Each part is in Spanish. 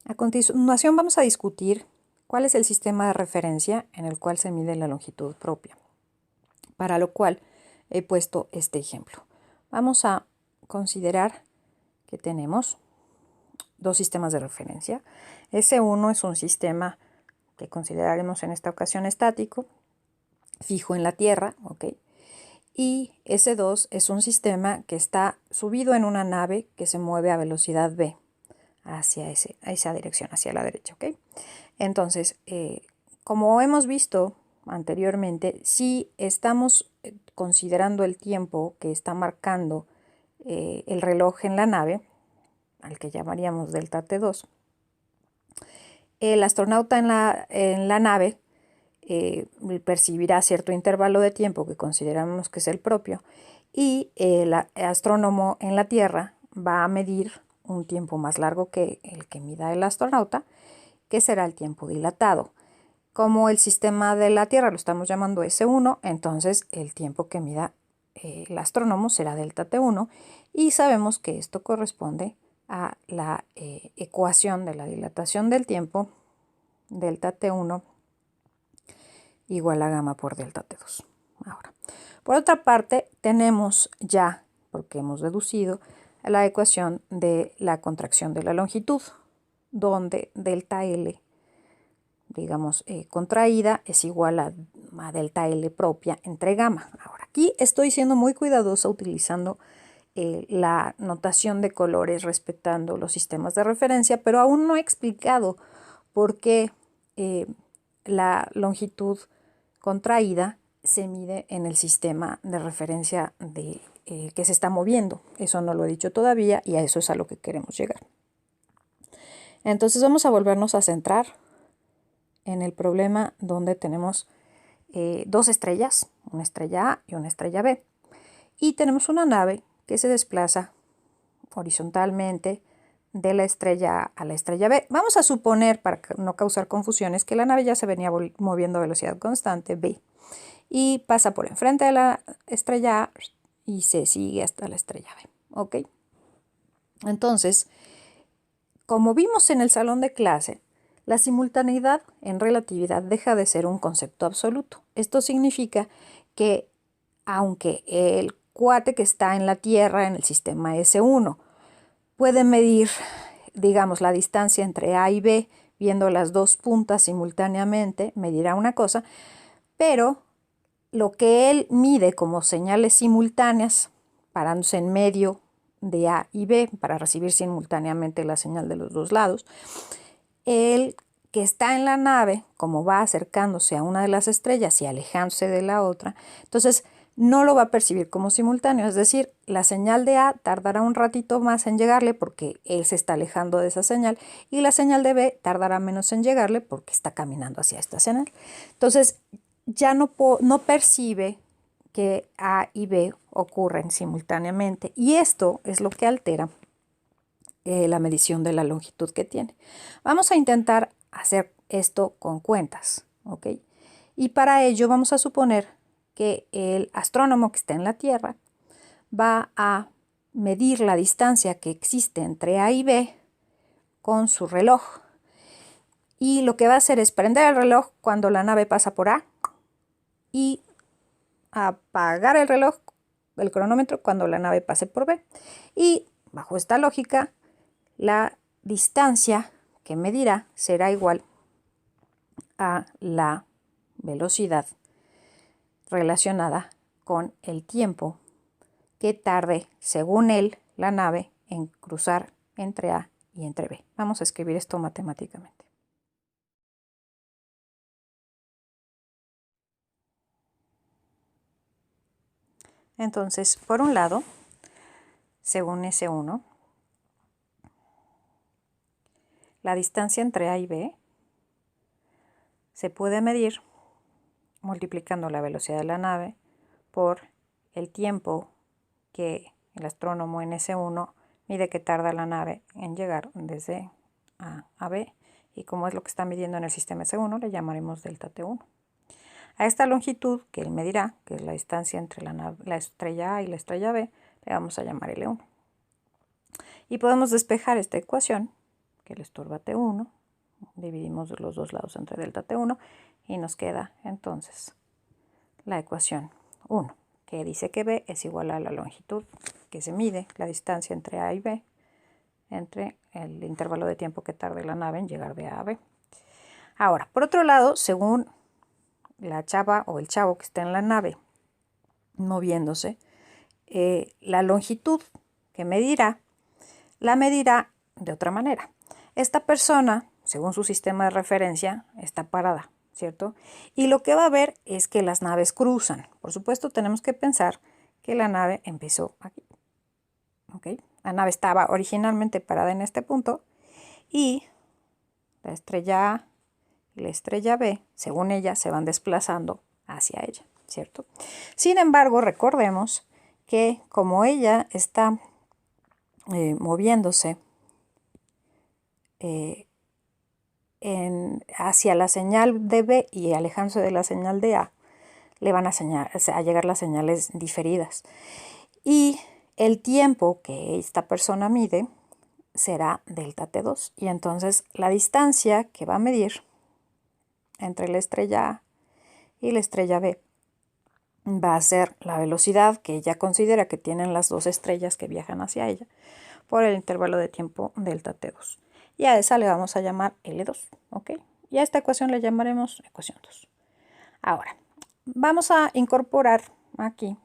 A continuación vamos a discutir cuál es el sistema de referencia en el cual se mide la longitud propia, para lo cual he puesto este ejemplo. Vamos a considerar que tenemos dos sistemas de referencia. S1 es un sistema que consideraremos en esta ocasión estático, fijo en la Tierra, ¿ok? Y S2 es un sistema que está subido en una nave que se mueve a velocidad v hacia esa dirección, hacia la derecha, ¿ok? Entonces, como hemos visto anteriormente, si estamos considerando el tiempo que está marcando el reloj en la nave, al que llamaríamos delta T2, el astronauta en la nave percibirá cierto intervalo de tiempo que consideramos que es el propio, y el astrónomo en la Tierra va a medir un tiempo más largo que el que mida el astronauta, que será el tiempo dilatado. Como el sistema de la Tierra lo estamos llamando S1, entonces el tiempo que mida el astrónomo será delta T1, y sabemos que esto corresponde a la ecuación de la dilatación del tiempo, delta T1 igual a gamma por delta T2. Ahora, por otra parte, tenemos ya, porque hemos deducido, la ecuación de la contracción de la longitud, donde delta L, digamos, contraída es igual a delta L propia entre gamma. Ahora, aquí estoy siendo muy cuidadosa utilizando la notación de colores respetando los sistemas de referencia, pero aún no he explicado por qué la longitud contraída se mide en el sistema de referencia que se está moviendo. Eso no lo he dicho todavía y a eso es a lo que queremos llegar. Entonces vamos a volvernos a centrar en el problema donde tenemos dos estrellas, una estrella A y una estrella B. Y tenemos una nave que se desplaza horizontalmente de la estrella A a la estrella B. Vamos a suponer, para no causar confusiones, que la nave ya se venía moviendo a velocidad constante, v, y pasa por enfrente de la estrella A y se sigue hasta la estrella B. ¿Ok? Entonces, como vimos en el salón de clase, la simultaneidad en relatividad deja de ser un concepto absoluto. Esto significa que aunque el cuate que está en la Tierra, en el sistema S1, puede medir, digamos, la distancia entre A y B, viendo las dos puntas simultáneamente, medirá una cosa, pero lo que él mide como señales simultáneas, parándose en medio de A y B para recibir simultáneamente la señal de los dos lados, el que está en la nave, como va acercándose a una de las estrellas y alejándose de la otra, entonces no lo va a percibir como simultáneo, es decir, la señal de A tardará un ratito más en llegarle porque él se está alejando de esa señal, y la señal de B tardará menos en llegarle porque está caminando hacia esta señal. Entonces ya no percibe que A y B ocurren simultáneamente, y esto es lo que altera la medición de la longitud que tiene. Vamos a intentar hacer esto con cuentas, ¿ok? Y para ello vamos a suponer que el astrónomo que está en la Tierra va a medir la distancia que existe entre A y B con su reloj. Y lo que va a hacer es prender el reloj cuando la nave pasa por A y apagar el reloj, el cronómetro, cuando la nave pase por B. Y bajo esta lógica, la distancia que medirá será igual a la velocidad relacionada con el tiempo que tarde, según él, la nave en cruzar entre A y entre B. Vamos a escribir esto matemáticamente. Entonces, por un lado, según S1, la distancia entre A y B se puede medir multiplicando la velocidad de la nave por el tiempo que el astrónomo en S1 mide que tarda la nave en llegar desde A a B, y como es lo que está midiendo en el sistema S1, le llamaremos delta T1. A esta longitud que él medirá, que es la distancia entre la estrella A y la estrella B, le vamos a llamar L1. Y podemos despejar esta ecuación que le estorba T1. Dividimos los dos lados entre delta T1 y nos queda entonces la ecuación 1, que dice que B es igual a la longitud que se mide, la distancia entre A y B, entre el intervalo de tiempo que tarde la nave en llegar de A a B. Ahora, por otro lado, según la chava o el chavo que está en la nave moviéndose, la longitud que medirá, la medirá de otra manera. Esta persona, según su sistema de referencia, está parada, ¿cierto? Y lo que va a ver es que las naves cruzan. Por supuesto, tenemos que pensar que la nave empezó aquí. ¿Ok? La nave estaba originalmente parada en este punto y la estrella A y la estrella B, según ella, se van desplazando hacia ella, ¿cierto? Sin embargo, recordemos que como ella está moviéndose hacia la señal de B y alejándose de la señal de A, le van a llegar las señales diferidas. Y el tiempo que esta persona mide será delta T2. Y entonces la distancia que va a medir entre la estrella A y la estrella B va a ser la velocidad que ella considera que tienen las dos estrellas que viajan hacia ella por el intervalo de tiempo delta T2. Y a esa le vamos a llamar L2, ¿ok? Y a esta ecuación le llamaremos ecuación 2. Ahora, vamos a incorporar aquí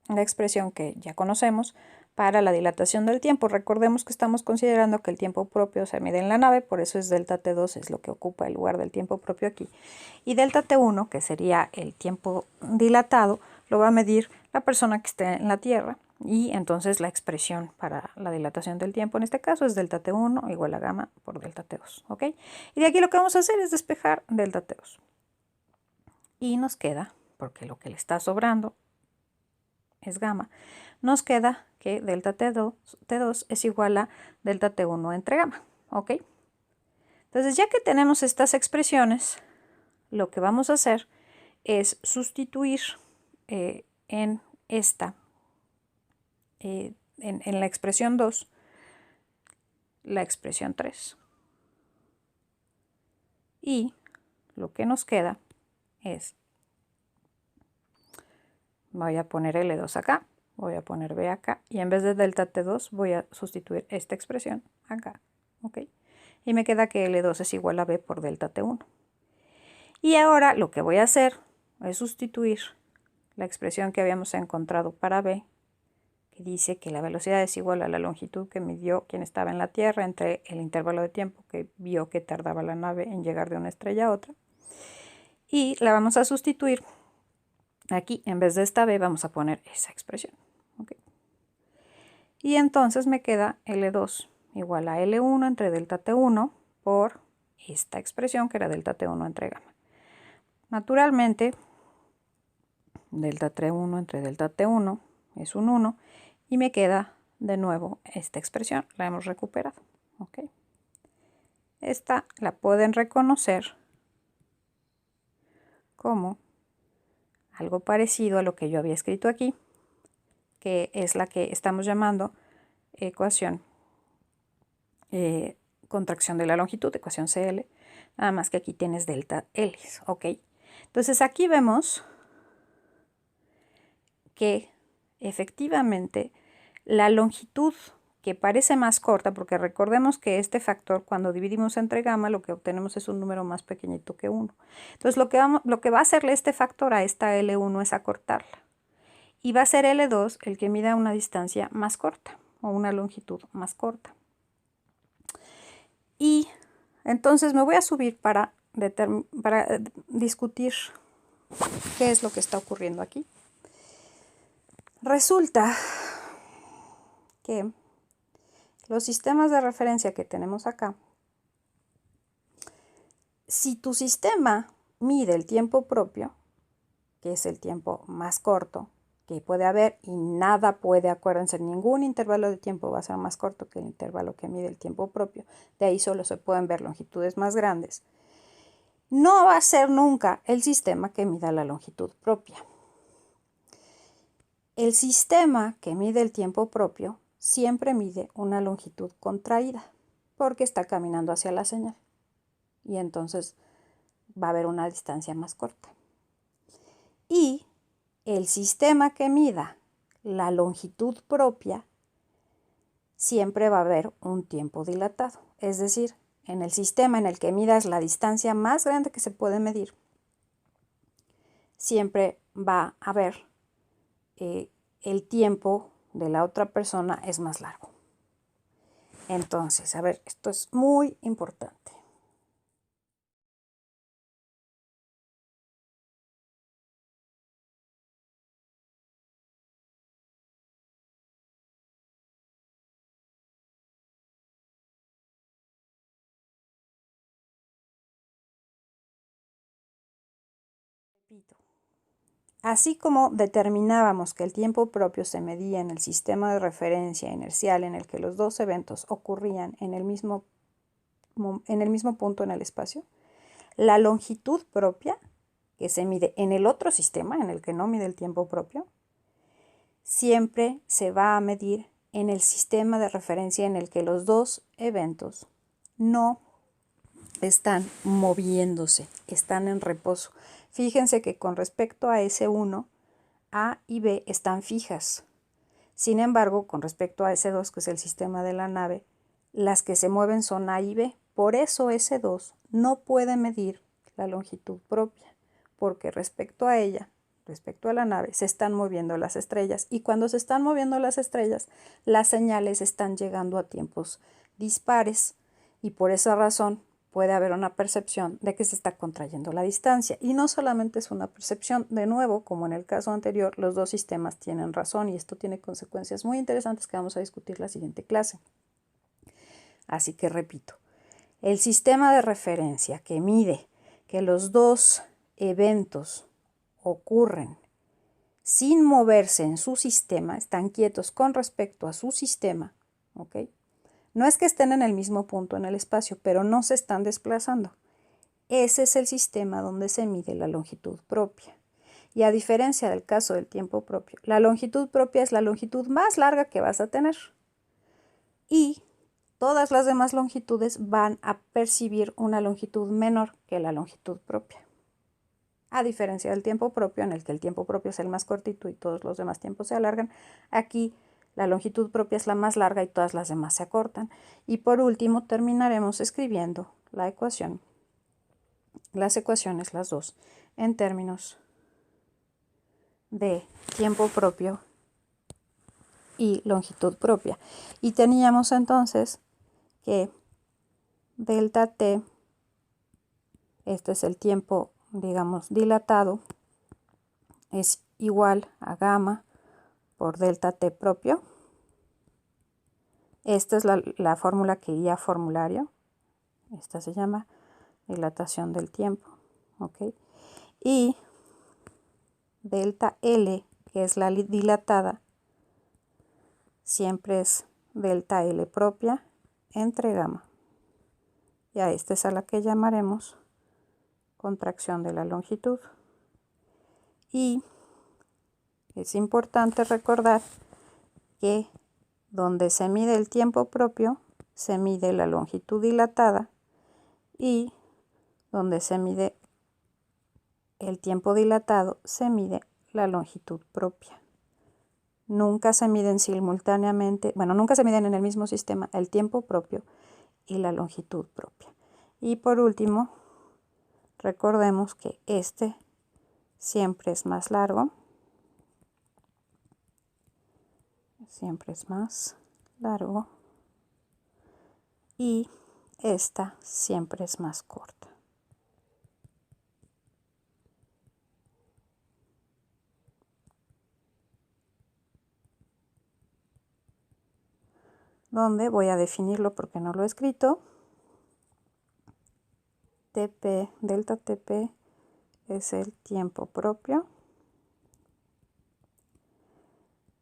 la expresión que ya conocemos para la dilatación del tiempo. Recordemos que estamos considerando que el tiempo propio se mide en la nave, por eso es delta T2, es lo que ocupa el lugar del tiempo propio aquí. Y delta T1, que sería el tiempo dilatado, lo va a medir la persona que esté en la Tierra. Y entonces la expresión para la dilatación del tiempo en este caso es delta T1 igual a gamma por delta T2, ¿ok? Y de aquí lo que vamos a hacer es despejar delta T2. Y nos queda, porque lo que le está sobrando es gamma, nos queda que delta T2 es igual a delta T1 entre gamma, ¿ok? Entonces, ya que tenemos estas expresiones, lo que vamos a hacer es sustituir en esta, en la expresión 2, la expresión 3. Y lo que nos queda es, voy a poner L2 acá, voy a poner B acá, y en vez de delta T2 voy a sustituir esta expresión acá, ¿ok? Y me queda que L2 es igual a B por delta T1. Y ahora lo que voy a hacer es sustituir la expresión que habíamos encontrado para B, que dice que la velocidad es igual a la longitud que midió quien estaba en la Tierra entre el intervalo de tiempo que vio que tardaba la nave en llegar de una estrella a otra. Y la vamos a sustituir. Aquí, en vez de esta B, vamos a poner esa expresión. ¿Okay? Y entonces me queda L2 igual a L1 entre delta T1 por esta expresión que era delta T1 entre gamma. Naturalmente, delta T1 entre delta T1 es un 1 y me queda de nuevo esta expresión, la hemos recuperado. ¿Okay? Esta la pueden reconocer como algo parecido a lo que yo había escrito aquí, que es la que estamos llamando ecuación contracción de la longitud, ecuación CL, nada más que aquí tienes delta L, ¿ok? Entonces aquí vemos que efectivamente la longitud que parece más corta, porque recordemos que este factor cuando dividimos entre gamma lo que obtenemos es un número más pequeñito que 1. Entonces lo que va a hacerle este factor a esta L1 es acortarla. Y va a ser L2 el que mida una distancia más corta o una longitud más corta. Y entonces me voy a subir para discutir qué es lo que está ocurriendo aquí. Resulta que los sistemas de referencia que tenemos acá, si tu sistema mide el tiempo propio, que es el tiempo más corto que puede haber, y nada puede, acuérdense, ningún intervalo de tiempo va a ser más corto que el intervalo que mide el tiempo propio, de ahí solo se pueden ver longitudes más grandes, no va a ser nunca el sistema que mida la longitud propia. El sistema que mide el tiempo propio siempre mide una longitud contraída. porque está caminando hacia la señal y entonces va a haber una distancia más corta. Y el sistema que mida la longitud propia siempre va a haber un tiempo dilatado. Es decir, en el sistema en el que midas la distancia más grande que se puede medir, siempre va a haber el tiempo de la otra persona es más largo. Entonces, a ver, esto es muy importante. Repito. Así como determinábamos que el tiempo propio se medía en el sistema de referencia inercial en el que los dos eventos ocurrían en el mismo punto en el espacio, la longitud propia, que se mide en el otro sistema, en el que no mide el tiempo propio, siempre se va a medir en el sistema de referencia en el que los dos eventos no están moviéndose, están en reposo. Fíjense que con respecto a S1, A y B están fijas. Sin embargo, con respecto a S2, que es el sistema de la nave, las que se mueven son A y B. Por eso S2 no puede medir la longitud propia, porque respecto a ella, respecto a la nave, se están moviendo las estrellas. Y cuando se están moviendo las estrellas, las señales están llegando a tiempos dispares. Y por esa razón puede haber una percepción de que se está contrayendo la distancia. Y no solamente es una percepción, de nuevo, como en el caso anterior, los dos sistemas tienen razón y esto tiene consecuencias muy interesantes que vamos a discutir la siguiente clase. Así que repito, el sistema de referencia que mide que los dos eventos ocurren sin moverse en su sistema, están quietos con respecto a su sistema, ¿ok? No es que estén en el mismo punto en el espacio, pero no se están desplazando. Ese es el sistema donde se mide la longitud propia. Y a diferencia del caso del tiempo propio, la longitud propia es la longitud más larga que vas a tener. Y todas las demás longitudes van a percibir una longitud menor que la longitud propia. A diferencia del tiempo propio, en el que el tiempo propio es el más cortito y todos los demás tiempos se alargan, aquí la longitud propia es la más larga y todas las demás se acortan. Y por último terminaremos escribiendo la ecuación, las ecuaciones, las dos, en términos de tiempo propio y longitud propia. Y teníamos entonces que delta t, este es el tiempo, digamos, dilatado, es igual a gamma por delta t propio. Esta es la fórmula que iría a formulario. Esta se llama dilatación del tiempo. ¿Ok? Y delta L, que es la dilatada, siempre es delta L propia entre gamma. Y a esta es a la que llamaremos contracción de la longitud. Y es importante recordar que donde se mide el tiempo propio, se mide la longitud dilatada, y donde se mide el tiempo dilatado, se mide la longitud propia. Nunca se miden simultáneamente, nunca se miden en el mismo sistema el tiempo propio y la longitud propia. Y por último, recordemos que este siempre es más largo, siempre es más largo, y esta siempre es más corta. Donde voy a definirlo porque no lo he escrito. TP, delta TP es el tiempo propio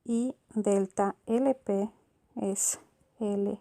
y delta LP es L